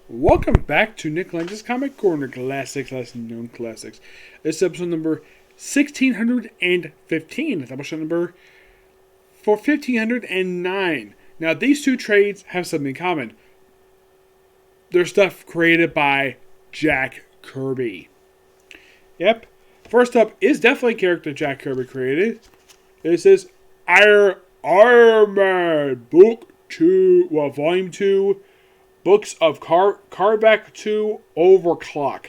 Welcome back to Nick Lenz's Comic Corner Classics, less known classics. This is episode number 1615. Doubleshot number for 1509. Now, these two trades have something in common. They're stuff created by Jack Kirby. Yep. First up is definitely a character Jack Kirby created. This is Iron Man Book 2, Volume 2. Books of Korvac 2 Overclock.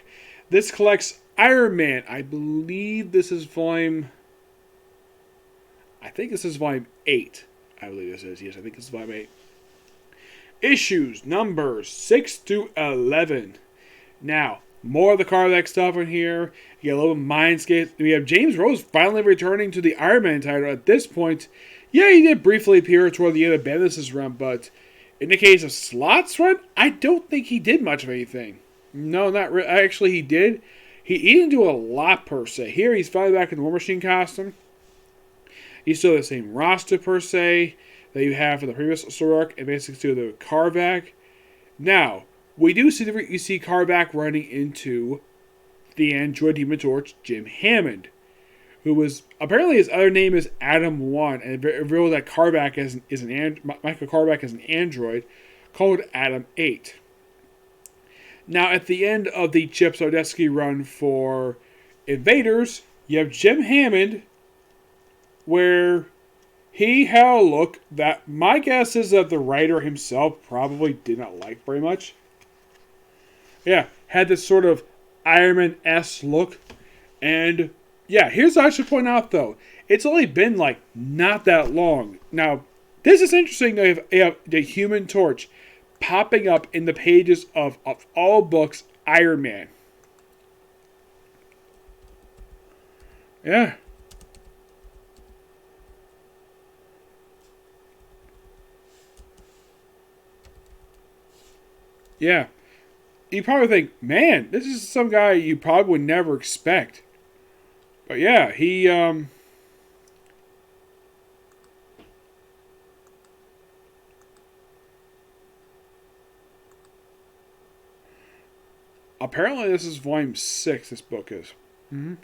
This collects Iron Man. I believe this is volume... I think this is volume 8. I believe this is. Yes, I think this is volume 8. Issues numbers 6 to 11. Now, more of the Korvac stuff in here. You get a little Mindscape. We have James Rose finally returning to the Iron Man title. At this point, yeah, he did briefly appear toward the end of Bendis' run, but... in the case of Slot's run, I don't think he did much of anything. No, not really. Actually, he did. He didn't do a lot, per se. Here, he's finally back in the War Machine costume. He's still the same roster, per se, that you have for the previous story arc, and basically still the Korvac. Now, we do see you see Korvac running into the android Human Torch, Jim Hammond, who was, apparently his other name is Adam 1, and it revealed that Korvac Michael Korvac is an android called Adam 8. Now, at the end of the Chip Zdarsky run for Invaders, you have Jim Hammond, where he had a look that my guess is that the writer himself probably did not like very much. Yeah, had this sort of Iron Man-esque look, and... yeah, here's what I should point out, though. It's only been, not that long. Now, this is interesting. They have the Human Torch popping up in the pages of all books Iron Man. Yeah. Yeah. You probably think, man, this is some guy you probably would never expect. But yeah, he, apparently this is volume 6, this book is. Mm-hmm.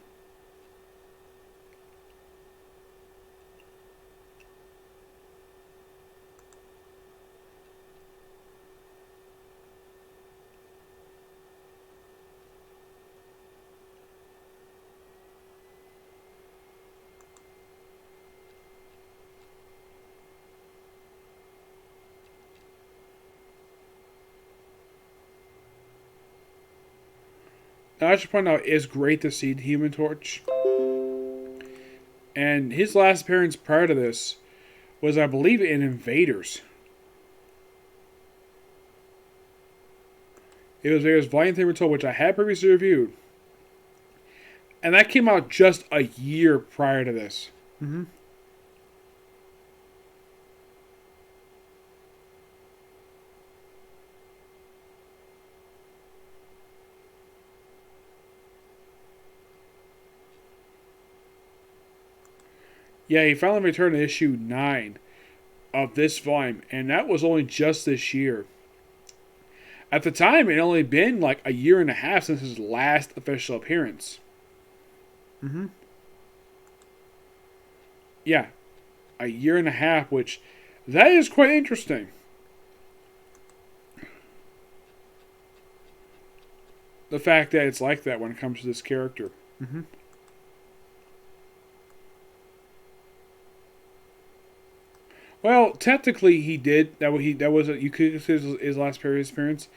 Now, I should point out, it's great to see the Human Torch. And his last appearance prior to this was, I believe, in Invaders. It was Invaders Volume 3 Retold, which I had previously reviewed. And that came out just a year prior to this. Mm-hmm. Yeah, he finally returned to issue 9 of this volume, and that was only just this year. At the time, it had only been a year and a half since his last official appearance. Mm-hmm. Yeah, a year and a half, which, that is quite interesting. The fact that it's like that when it comes to this character. Mm-hmm. Well, technically he did. You could consider his last previous appearance,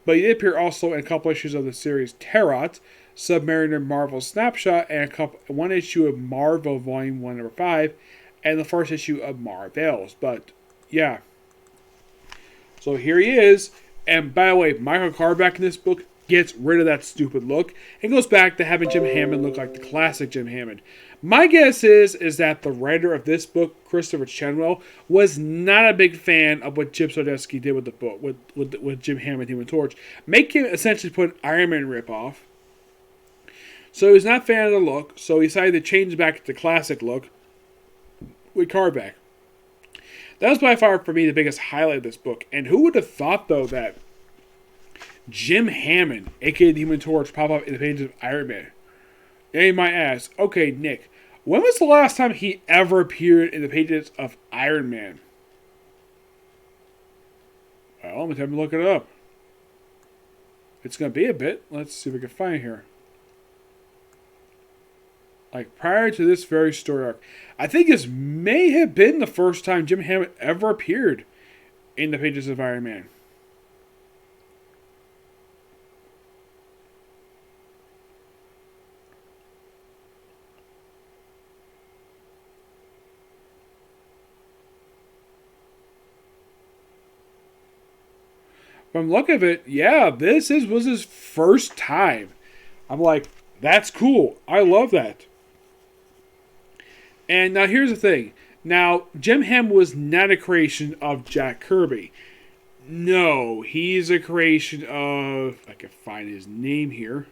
but he did appear also in a couple issues of the series Tarot, Submariner Marvel Snapshot, and one issue of Marvel Volume 1 number 5, and the first issue of Marvels. But yeah, so here he is. And by the way, Michael Korvac in this book gets rid of that stupid look and goes back to having Jim Hammond look like the classic Jim Hammond. My guess is that the writer of this book, Christopher Chenwell, was not a big fan of what Chip Zdarsky did with the book, with Jim Hammond, Human Torch. Make him essentially put an Iron Man ripoff. So he's not a fan of the look, so he decided to change back to the classic look with Korvac. That was by far, for me, the biggest highlight of this book. And who would have thought, though, that Jim Hammond, aka the Human Torch, pop up in the pages of Iron Man. And you might ask, okay, Nick, when was the last time he ever appeared in the pages of Iron Man? Well, I'm going to have to look it up. It's going to be a bit. Let's see if we can find it here. Like, prior to this very story arc. I think this may have been the first time Jim Hammond ever appeared in the pages of Iron Man. From the look of it, yeah, was his first time. I'm like, that's cool. I love that. And now here's the thing. Now, Jim Hammond was not a creation of Jack Kirby. No, he's a creation of... I can find his name here.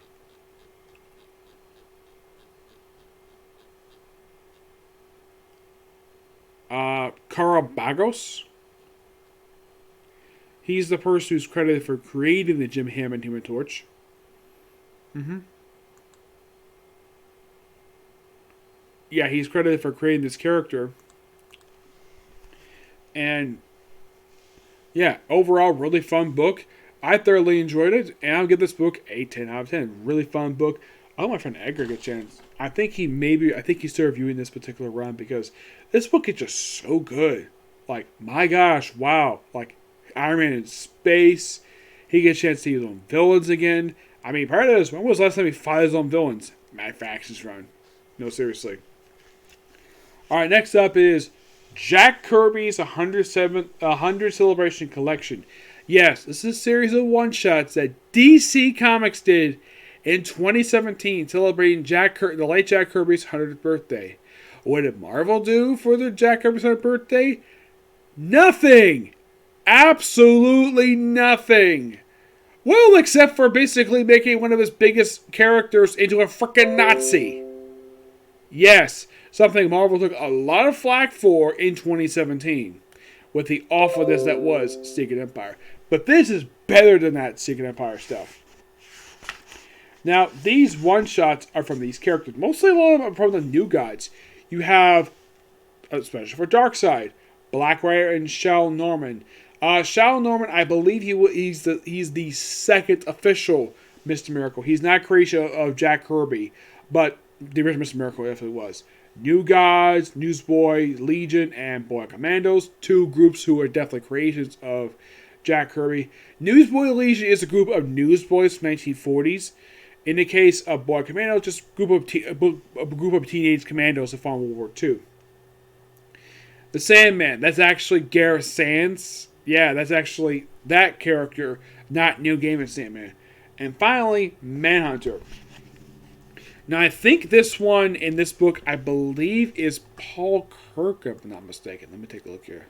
Korvac. He's the person who's credited for creating the Jim Hammond Human Torch. Yeah, he's credited for creating this character. And yeah, overall, really fun book. I thoroughly enjoyed it, and I'll give this book a 10 out of 10. Really fun book. I want my friend Edgar get a chance. I think he's still reviewing this particular run because this book is just so good. Like, my gosh, wow. Like, Iron Man in space. He gets a chance to see his own villains again. I mean, part of this, when was the last time he fought his own villains? Mad Factions run. No, seriously. Alright, next up is Jack Kirby's 100 Celebration Collection. Yes, this is a series of one-shots that DC Comics did in 2017, celebrating the late Jack Kirby's 100th birthday. What did Marvel do for the Jack Kirby's 100th birthday? Nothing! Absolutely nothing! Well, except for basically making one of his biggest characters into a frickin' Nazi. Yes, something Marvel took a lot of flack for in 2017 with the awfulness that was Secret Empire. But this is better than that Secret Empire stuff. Now, these one-shots are from these characters. Mostly a lot of them are from the New Gods. You have, especially for Darkseid, Black Rider and Shao Norman. Shao Norman, I believe he's the second official Mr. Miracle. He's not a creation of Jack Kirby, but the original Mr. Miracle definitely was. New Gods, Newsboy, Legion, and Boy Commandos. Two groups who are definitely creations of Jack Kirby. Newsboy Legion is a group of newsboys from the 1940s. In the case of Boy Commandos, just a group of teenage commandos that fought in World War II. The Sandman, that's actually Gareth Sands. Yeah, that's actually that character, not Neil Gaiman's Sandman. And finally, Manhunter. Now, I think this one in this book, I believe, is Paul Kirk, if I'm not mistaken. Let me take a look here.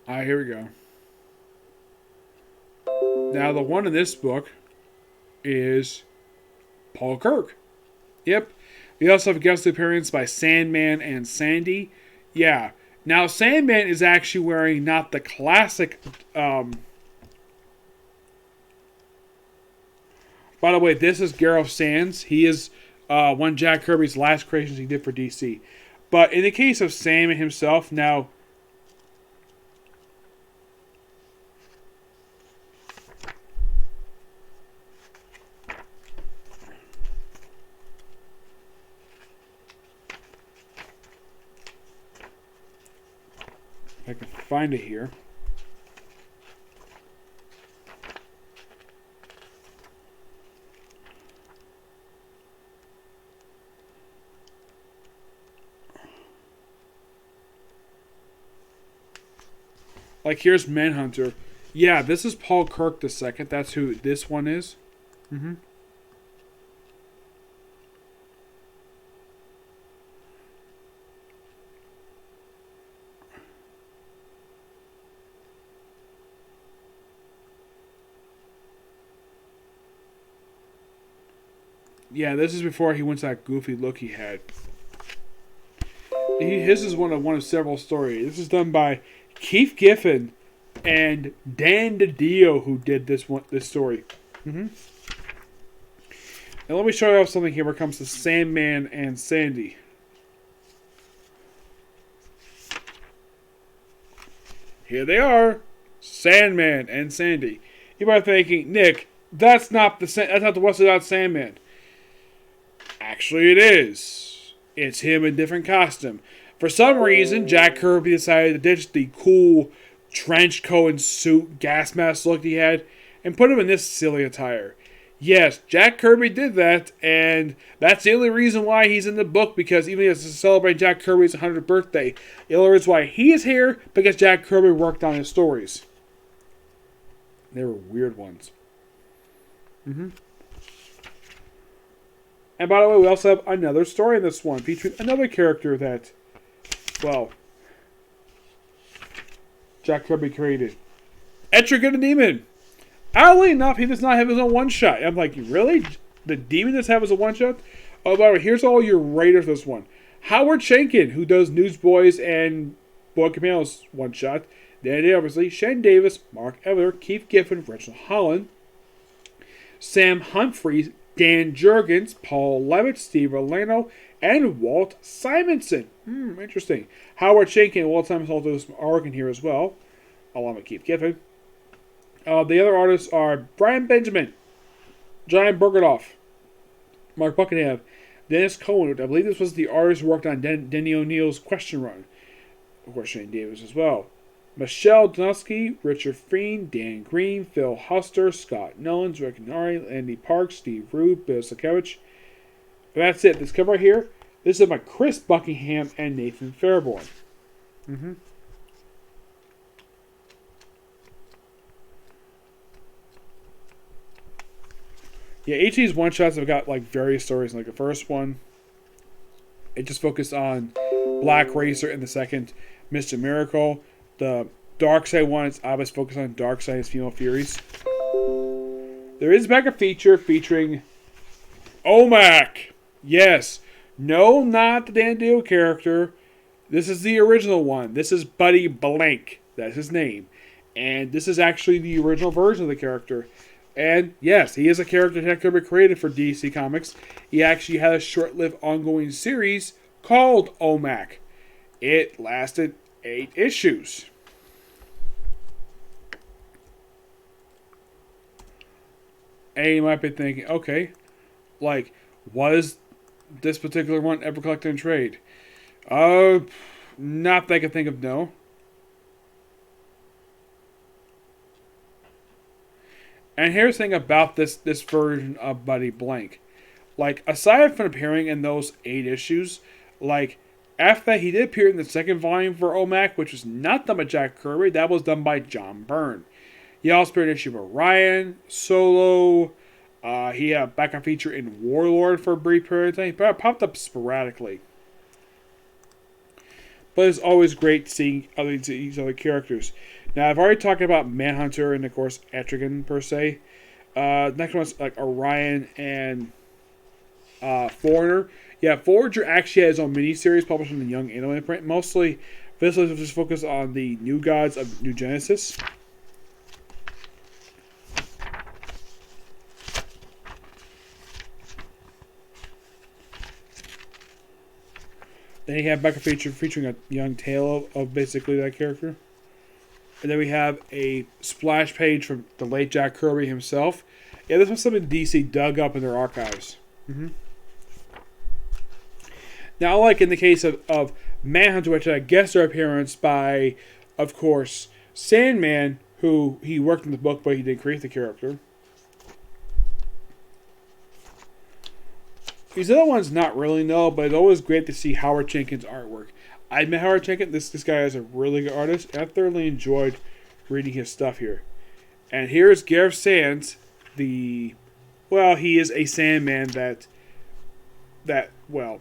Alright, here we go. Now, the one in this book is Paul Kirk. Yep. We also have a guest appearance by Sandman and Sandy. Yeah. Now, Sandman is actually wearing not the classic... By the way, this is Gareth Sands. He is one of Jack Kirby's last creations he did for DC. But in the case of Sandman himself, now... I can find it here. Like, here's Manhunter. Yeah, this is Paul Kirk II. That's who this one is. Mm-hmm. Yeah, this is before he went to that goofy look he had. His is one of several stories. This is done by Keith Giffen and Dan DiDio, who did this story. Mm-hmm. And let me show you something here when it comes to Sandman and Sandy. Here they are, Sandman and Sandy. You might be thinking, Nick, that's not the Wesley Dodds Sandman. Actually, it is. It's him in a different costume. For some reason, Jack Kirby decided to ditch the cool trench coat and suit gas mask look he had and put him in this silly attire. Yes, Jack Kirby did that, and that's the only reason why he's in the book, because even as to celebrate Jack Kirby's 100th birthday, the only reason why he is here, because Jack Kirby worked on his stories. They were weird ones. Mm-hmm. And by the way, we also have another story in this one, featuring another character that, well, Jack Kirby created. Etrigan the Demon. Oddly enough, he does not have his own one-shot. I'm like, really? The Demon does have his own one-shot? Oh, by the way, here's all your writers this one. Howard Schenken, who does Newsboys and Boy Camille's one-shot. Then obviously, Shane Davis, Mark Everett, Keith Giffen, Reginald Holland, Sam Humphries, Dan Jurgens, Paul Levitt, Steve Orlando, and Walt Simonson. Interesting. Howard Schenken and Walt Simonson also do some artwork in here as well, along with Keith Giffen. The other artists are Brian Benjamin, John Bergedorf, Mark Buckingham, Dennis Cohen. I believe this was the artist who worked on Denny O'Neill's Question Run. Of course, Shane Davis as well. Michelle Donofsky, Richard Fiend, Dan Green, Phil Huster, Scott Nellens, Rick Nari, Andy Parks, Steve Rube, Bill Sakevich. That's it. This cover right here, this is by Chris Buckingham and Nathan Fairborn. Mm-hmm. Yeah, each of these one-shots have got like various stories. Like the first one, it just focused on Black Racer, and the second, Mr. Miracle. The Darkseid one is obviously focused on Darkseid's female Furies. There is a backup feature featuring OMAC. Yes. No, not the Dan Dio character. This is the original one. This is Buddy Blank. That's his name. And this is actually the original version of the character. And yes, he is a character Jack Kirby created for DC Comics. He actually had a short-lived ongoing series called OMAC. It lasted 8 issues. And you might be thinking, okay, like, was this particular one ever collected in trade? Not that I can think of, no. And here's the thing about this version of Buddy Blank. Like, aside from appearing in those 8 issues, like, after that, he did appear in the second volume for OMAC, which was not done by Jack Kirby. That was done by John Byrne. He also appeared in issue of Orion, Solo. He had a backup feature in Warlord for a brief period of time. He popped up sporadically. But it's always great seeing these other characters. Now, I've already talked about Manhunter and, of course, Etrigan, per se. Next one's like Orion and Foreigner. Yeah, Forager actually has his own miniseries published in the Young Anime print. Mostly, this was just focused on the New Gods of New Genesis. Then you have back a feature featuring a young tale of basically that character. And then we have a splash page from the late Jack Kirby himself. Yeah, this was something DC dug up in their archives. Mm-hmm. Now, like in the case of Manhunter, which I guess their appearance by, of course, Sandman, who he worked in the book, but he didn't create the character. These other ones, not really, no, but it's always great to see Howard Schenken's artwork. I met Howard Schenken. This guy is a really good artist, and I thoroughly enjoyed reading his stuff here. And here's Gareth Sands, the Well, he is a Sandman that well,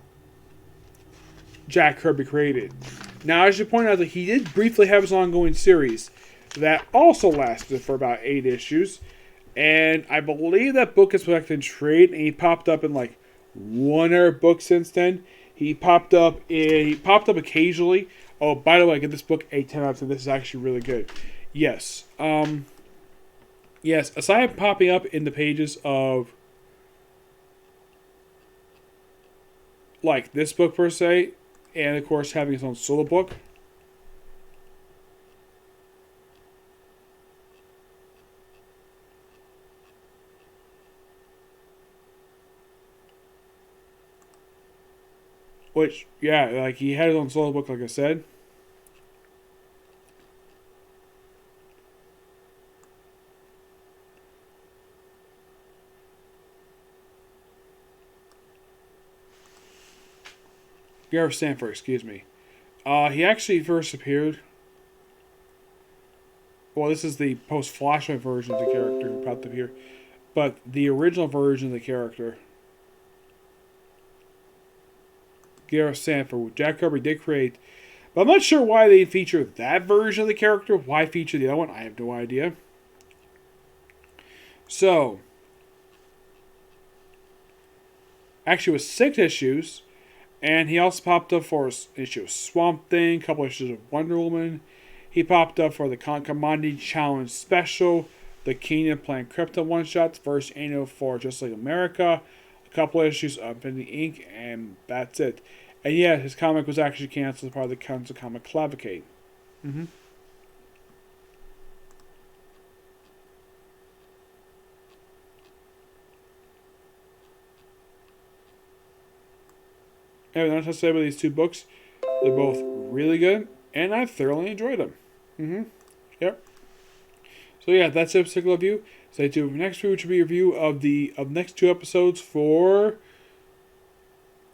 Jack Kirby created. Now, I should point out that he did briefly have his ongoing series that also lasted for about 8 issues. And I believe that book is collected in trade, and he popped up in like one other book since then. He popped up occasionally. Oh, by the way, I give this book a 10 out of 10. This is actually really good. Yes. Yes, aside from popping up in the pages of like this book per se, and of course having his own solo book. Which, yeah, like he had his own solo book, like I said. Gareth Sanford, excuse me. He actually first appeared. Well, this is the post-Flashpoint version of the character who popped up here. But the original version of the character, Gareth Sanford, Jack Kirby did create. But I'm not sure why they feature that version of the character. Why feature the other one? I have no idea. So, actually, it was 6 issues. And he also popped up for an issue of Swamp Thing, a couple issues of Wonder Woman. He popped up for the Commodity Challenge Special, the Kingdom Plan Krypton one-shots, first annual for Just Like America, a couple issues of Infinity Inc., and that's it. And yeah, his comic was actually canceled as part of the Council Comic Cavalcade. Mm-hmm. Everything else I say about these 2 books, they're both really good, and I thoroughly enjoyed them. Mm-hmm. Yep. So yeah, that's a particular review. Stay tuned for next review, which will be a review of the next 2 episodes for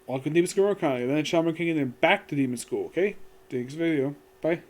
Welcome to Demon School Economy, then Shaman King, and then back to Demon School. Okay? Thanks for the video. Bye.